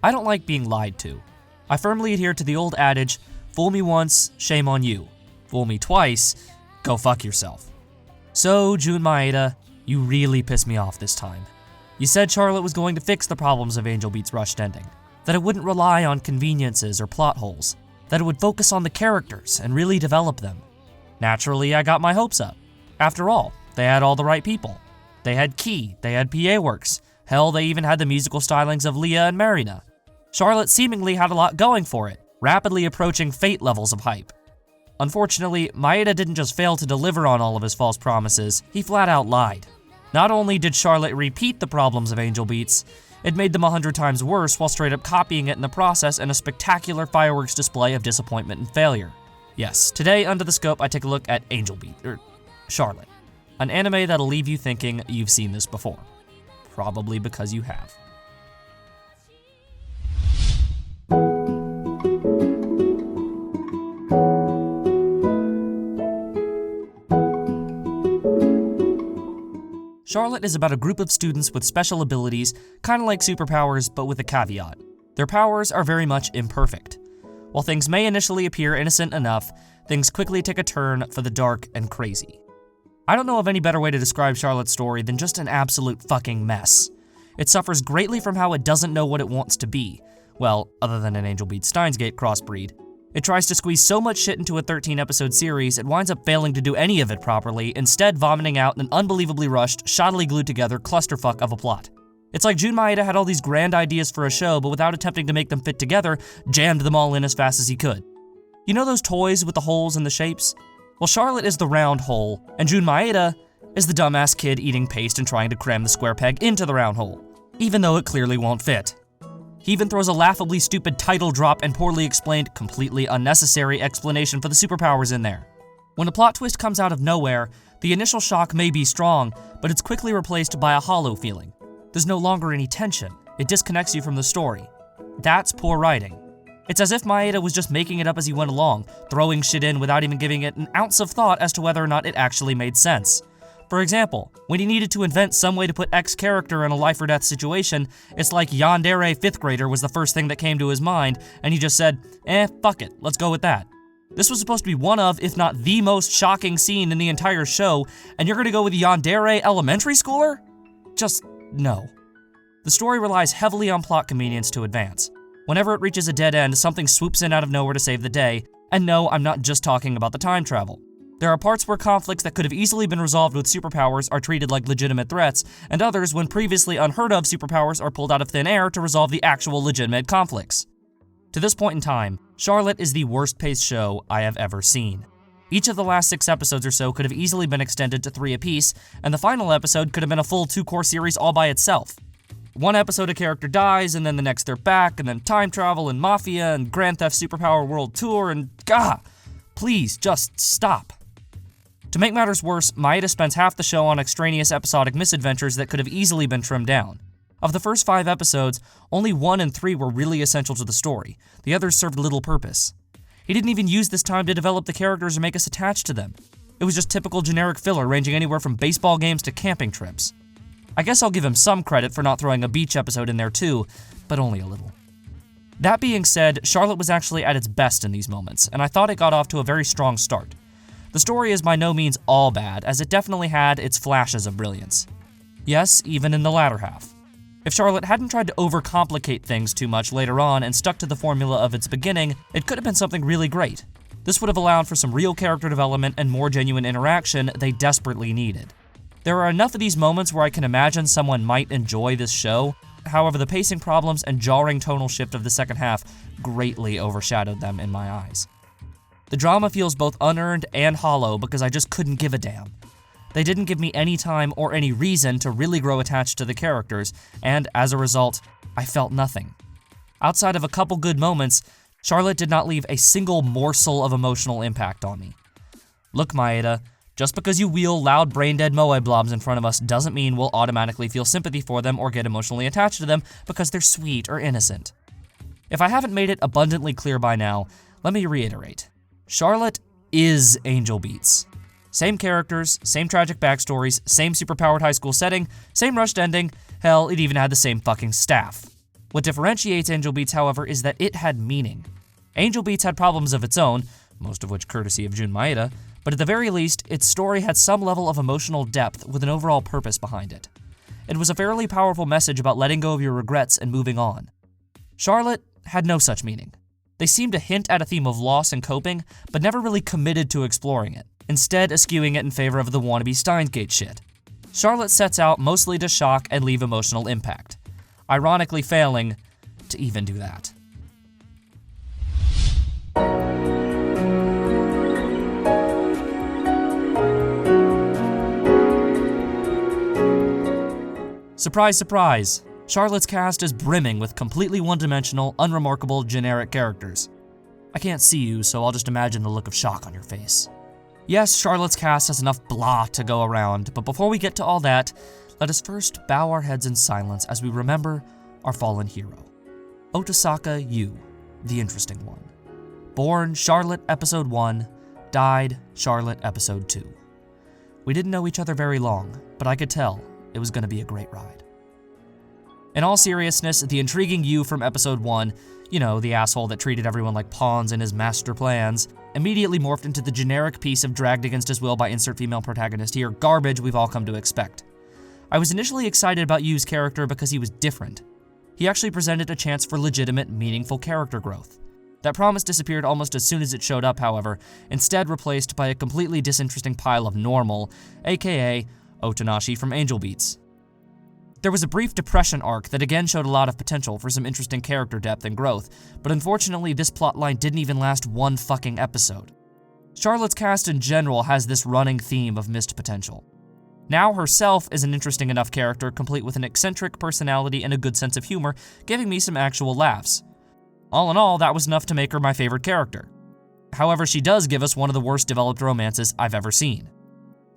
I don't like being lied to. I firmly adhere to the old adage, fool me once, shame on you. Fool me twice, go fuck yourself. So, Jun Maeda, you really pissed me off this time. You said Charlotte was going to fix the problems of Angel Beats' rushed ending, that it wouldn't rely on conveniences or plot holes, that it would focus on the characters and really develop them. Naturally, I got my hopes up. After all, they had all the right people. They had Key, they had PA Works, hell, they even had the musical stylings of Leah and Marina. Charlotte seemingly had a lot going for it, rapidly approaching Fate levels of hype. Unfortunately, Maeda didn't just fail to deliver on all of his false promises, he flat out lied. Not only did Charlotte repeat the problems of Angel Beats, it made them 100 times worse while straight up copying it in the process in a spectacular fireworks display of disappointment and failure. Yes, today under the scope I take a look at Charlotte, an anime that'll leave you thinking you've seen this before. Probably because you have. Charlotte is about a group of students with special abilities, kind of like superpowers, but with a caveat. Their powers are very much imperfect. While things may initially appear innocent enough, things quickly take a turn for the dark and crazy. I don't know of any better way to describe Charlotte's story than just an absolute fucking mess. It suffers greatly from how it doesn't know what it wants to be. Well, other than an Angel Beats Steins Gate crossbreed. It tries to squeeze so much shit into a 13-episode series, it winds up failing to do any of it properly, instead vomiting out an unbelievably rushed, shoddily glued together clusterfuck of a plot. It's like Jun Maeda had all these grand ideas for a show, but without attempting to make them fit together, jammed them all in as fast as he could. You know those toys with the holes and the shapes? Well, Charlotte is the round hole, and Jun Maeda is the dumbass kid eating paste and trying to cram the square peg into the round hole, even though it clearly won't fit. He even throws a laughably stupid title drop and poorly explained, completely unnecessary explanation for the superpowers in there. When a plot twist comes out of nowhere, the initial shock may be strong, but it's quickly replaced by a hollow feeling. There's no longer any tension. It disconnects you from the story. That's poor writing. It's as if Maeda was just making it up as he went along, throwing shit in without even giving it an ounce of thought as to whether or not it actually made sense. For example, when he needed to invent some way to put X character in a life or death situation, it's like yandere 5th grader was the first thing that came to his mind, and he just said, fuck it, let's go with that. This was supposed to be one of, if not the most shocking scene in the entire show, and you're gonna go with yandere elementary schooler? Just no. The story relies heavily on plot convenience to advance. Whenever it reaches a dead end, something swoops in out of nowhere to save the day, and no, I'm not just talking about the time travel. There are parts where conflicts that could have easily been resolved with superpowers are treated like legitimate threats, and others when previously unheard of superpowers are pulled out of thin air to resolve the actual legitimate conflicts. To this point in time, Charlotte is the worst-paced show I have ever seen. Each of the last 6 episodes or so could have easily been extended to 3 apiece, and the final episode could have been a full 2-core series all by itself. One episode a character dies, and then the next they're back, and then time travel and mafia and Grand Theft Superpower World Tour, and please just stop. To make matters worse, Maeda spends half the show on extraneous episodic misadventures that could have easily been trimmed down. Of the first 5 episodes, only 1 and 3 were really essential to the story. The others served little purpose. He didn't even use this time to develop the characters or make us attached to them. It was just typical generic filler ranging anywhere from baseball games to camping trips. I guess I'll give him some credit for not throwing a beach episode in there too, but only a little. That being said, Charlotte was actually at its best in these moments, and I thought it got off to a very strong start. The story is by no means all bad, as it definitely had its flashes of brilliance. Yes, even in the latter half. If Charlotte hadn't tried to overcomplicate things too much later on and stuck to the formula of its beginning, it could have been something really great. This would have allowed for some real character development and more genuine interaction they desperately needed. There are enough of these moments where I can imagine someone might enjoy this show, however the pacing problems and jarring tonal shift of the second half greatly overshadowed them in my eyes. The drama feels both unearned and hollow because I just couldn't give a damn. They didn't give me any time or any reason to really grow attached to the characters, and as a result, I felt nothing. Outside of a couple good moments, Charlotte did not leave a single morsel of emotional impact on me. Look, Maeda, just because you wheel loud brain-dead moe blobs in front of us doesn't mean we'll automatically feel sympathy for them or get emotionally attached to them because they're sweet or innocent. If I haven't made it abundantly clear by now, let me reiterate. Charlotte is Angel Beats. Same characters, same tragic backstories, same superpowered high school setting, same rushed ending, hell, it even had the same fucking staff. What differentiates Angel Beats, however, is that it had meaning. Angel Beats had problems of its own, most of which courtesy of Jun Maeda, but at the very least, its story had some level of emotional depth with an overall purpose behind it. It was a fairly powerful message about letting go of your regrets and moving on. Charlotte had no such meaning. They seemed to hint at a theme of loss and coping, but never really committed to exploring it, instead eschewing it in favor of the wannabe Steins Gate shit. Charlotte sets out mostly to shock and leave emotional impact, ironically failing to even do that. Surprise, surprise! Charlotte's cast is brimming with completely one-dimensional, unremarkable, generic characters. I can't see you, so I'll just imagine the look of shock on your face. Yes, Charlotte's cast has enough blah to go around, but before we get to all that, let us first bow our heads in silence as we remember our fallen hero. Otasaka Yu, the interesting one. Born Charlotte Episode 1, died Charlotte Episode 2. We didn't know each other very long, but I could tell it was going to be a great ride. In all seriousness, the intriguing Yu from Episode 1, you know, the asshole that treated everyone like pawns in his master plans, immediately morphed into the generic piece of dragged against his will by insert female protagonist here garbage we've all come to expect. I was initially excited about Yu's character because he was different. He actually presented a chance for legitimate, meaningful character growth. That promise disappeared almost as soon as it showed up, however, instead replaced by a completely disinteresting pile of normal, aka Otanashi from Angel Beats. There was a brief depression arc that again showed a lot of potential for some interesting character depth and growth, but unfortunately this plotline didn't even last one fucking episode. Charlotte's cast in general has this running theme of missed potential. Now herself is an interesting enough character, complete with an eccentric personality and a good sense of humor, giving me some actual laughs. All in all, that was enough to make her my favorite character. However, she does give us one of the worst developed romances I've ever seen.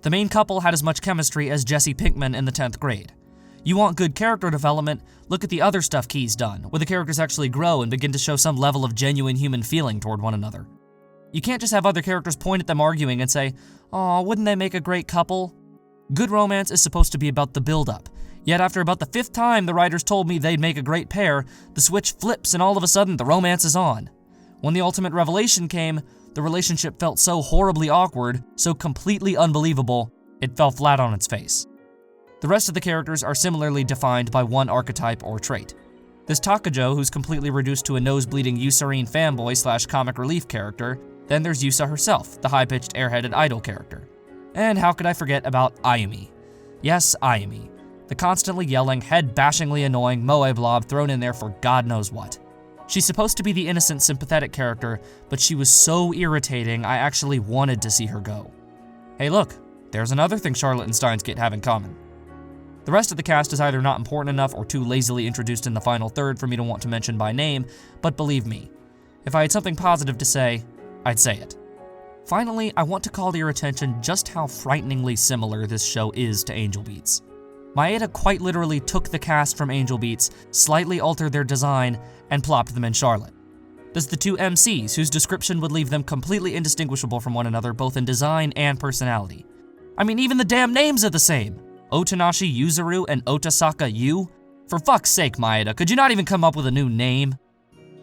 The main couple had as much chemistry as Jesse Pinkman in the 10th grade. You want good character development, look at the other stuff Key's done, where the characters actually grow and begin to show some level of genuine human feeling toward one another. You can't just have other characters point at them arguing and say, "Aw, wouldn't they make a great couple?" Good romance is supposed to be about the build-up, yet after about the 5th time the writers told me they'd make a great pair, the switch flips and all of a sudden the romance is on. When the ultimate revelation came, the relationship felt so horribly awkward, so completely unbelievable, it fell flat on its face. The rest of the characters are similarly defined by one archetype or trait. There's Takajo, who's completely reduced to a nose-bleeding Usarine fanboy / comic relief character. Then there's Yusa herself, the high-pitched, airheaded idol character. And how could I forget about Ayumi? Yes, Ayumi. The constantly yelling, head-bashingly annoying moe blob thrown in there for God knows what. She's supposed to be the innocent, sympathetic character, but she was so irritating I actually wanted to see her go. Hey look, there's another thing Charlotte and Steins Gate have in common. The rest of the cast is either not important enough or too lazily introduced in the final third for me to want to mention by name, but believe me, if I had something positive to say, I'd say it. Finally, I want to call to your attention just how frighteningly similar this show is to Angel Beats. Maeda quite literally took the cast from Angel Beats, slightly altered their design, and plopped them in Charlotte. There's the two MCs, whose description would leave them completely indistinguishable from one another both in design and personality. I mean, even the damn names are the same! Otanashi Yuzuru and Otasaka Yu? For fuck's sake, Maeda, could you not even come up with a new name?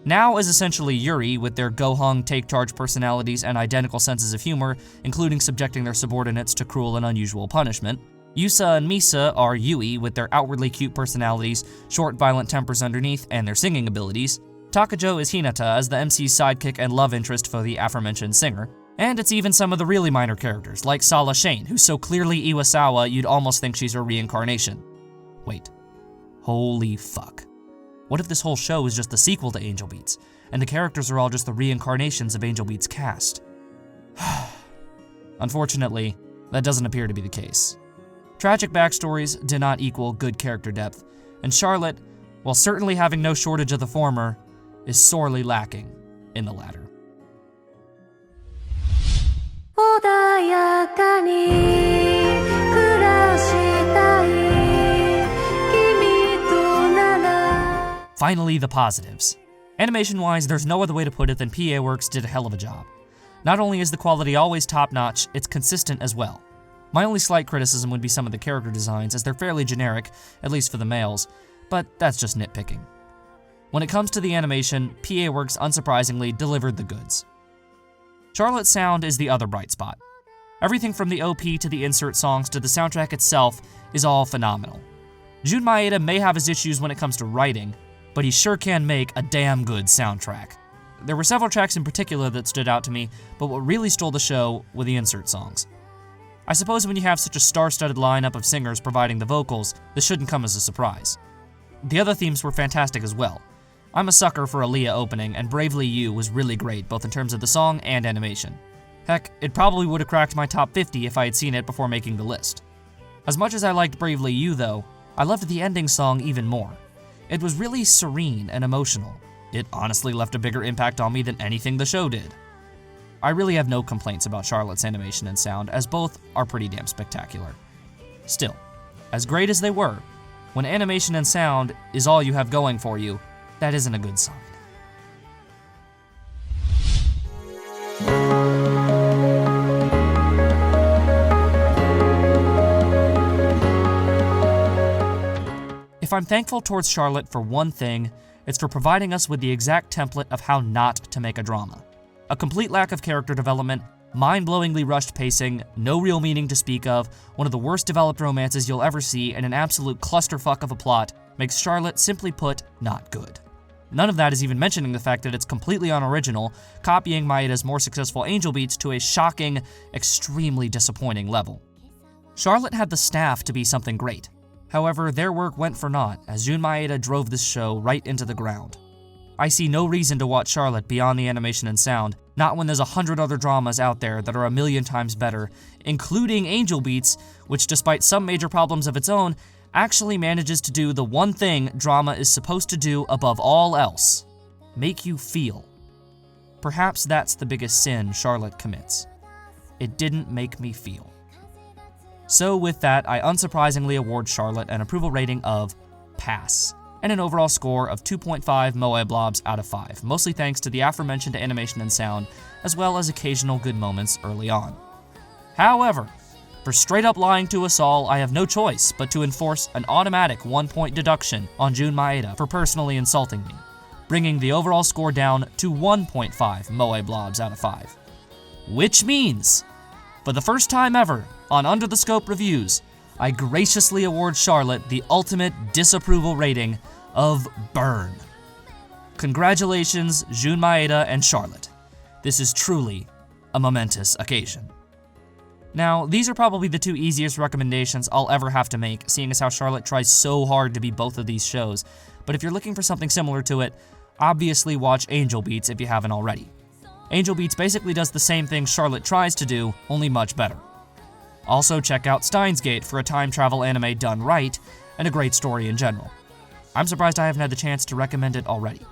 Now is essentially Yuri, with their go-hung, take-charge personalities and identical senses of humor, including subjecting their subordinates to cruel and unusual punishment. Yusa and Misa are Yui, with their outwardly cute personalities, short, violent tempers underneath, and their singing abilities. Takajo is Hinata as the MC's sidekick and love interest for the aforementioned singer. And it's even some of the really minor characters, like Sala Shane, who's so clearly Iwasawa you'd almost think she's her reincarnation. Wait. Holy fuck. What if this whole show is just the sequel to Angel Beats, and the characters are all just the reincarnations of Angel Beats' cast? Unfortunately, that doesn't appear to be the case. Tragic backstories do not equal good character depth, and Charlotte, while certainly having no shortage of the former, is sorely lacking in the latter. Finally, the positives. Animation-wise, there's no other way to put it than PA Works did a hell of a job. Not only is the quality always top-notch, it's consistent as well. My only slight criticism would be some of the character designs, as they're fairly generic, at least for the males, but that's just nitpicking. When it comes to the animation, PA Works unsurprisingly delivered the goods. Charlotte's sound is the other bright spot. Everything from the OP to the insert songs to the soundtrack itself is all phenomenal. Jun Maeda may have his issues when it comes to writing, but he sure can make a damn good soundtrack. There were several tracks in particular that stood out to me, but what really stole the show were the insert songs. I suppose when you have such a star-studded lineup of singers providing the vocals, this shouldn't come as a surprise. The other themes were fantastic as well. I'm a sucker for a Leah opening, and Bravely You was really great, both in terms of the song and animation. Heck, it probably would have cracked my top 50 if I had seen it before making the list. As much as I liked Bravely You, though, I loved the ending song even more. It was really serene and emotional. It honestly left a bigger impact on me than anything the show did. I really have no complaints about Charlotte's animation and sound, as both are pretty damn spectacular. Still, as great as they were, when animation and sound is all you have going for you, that isn't a good sign. If I'm thankful towards Charlotte for one thing, it's for providing us with the exact template of how not to make a drama. A complete lack of character development, mind-blowingly rushed pacing, no real meaning to speak of, one of the worst developed romances you'll ever see, and an absolute clusterfuck of a plot makes Charlotte, simply put, not good. None of that is even mentioning the fact that it's completely unoriginal, copying Maeda's more successful Angel Beats to a shocking, extremely disappointing level. Charlotte had the staff to be something great. However, their work went for naught as Jun Maeda drove this show right into the ground. I see no reason to watch Charlotte beyond the animation and sound, not when there's 100 other dramas out there that are a million times better, including Angel Beats, which despite some major problems of its own, actually manages to do the one thing drama is supposed to do above all else: make you feel. Perhaps that's the biggest sin Charlotte commits. It didn't make me feel. So with that, I unsurprisingly award Charlotte an approval rating of pass, and an overall score of 2.5 Moe Blobs out of 5, mostly thanks to the aforementioned animation and sound, as well as occasional good moments early on. However, for straight up lying to us all, I have no choice but to enforce an automatic 1-point deduction on Jun Maeda for personally insulting me, bringing the overall score down to 1.5 Moe Blobs out of 5. Which means, for the first time ever on Under the Scope Reviews, I graciously award Charlotte the ultimate disapproval rating of burn. Congratulations, Jun Maeda and Charlotte. This is truly a momentous occasion. Now, these are probably the two easiest recommendations I'll ever have to make, seeing as how Charlotte tries so hard to be both of these shows, but if you're looking for something similar to it, obviously watch Angel Beats if you haven't already. Angel Beats basically does the same thing Charlotte tries to do, only much better. Also check out Steins Gate for a time travel anime done right, and a great story in general. I'm surprised I haven't had the chance to recommend it already.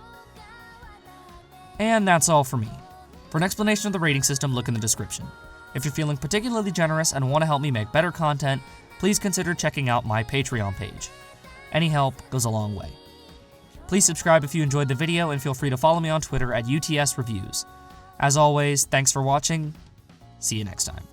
And that's all for me. For an explanation of the rating system, look in the description. If you're feeling particularly generous and want to help me make better content, please consider checking out my Patreon page. Any help goes a long way. Please subscribe if you enjoyed the video, and feel free to follow me on Twitter at UTS Reviews. As always, thanks for watching. See you next time.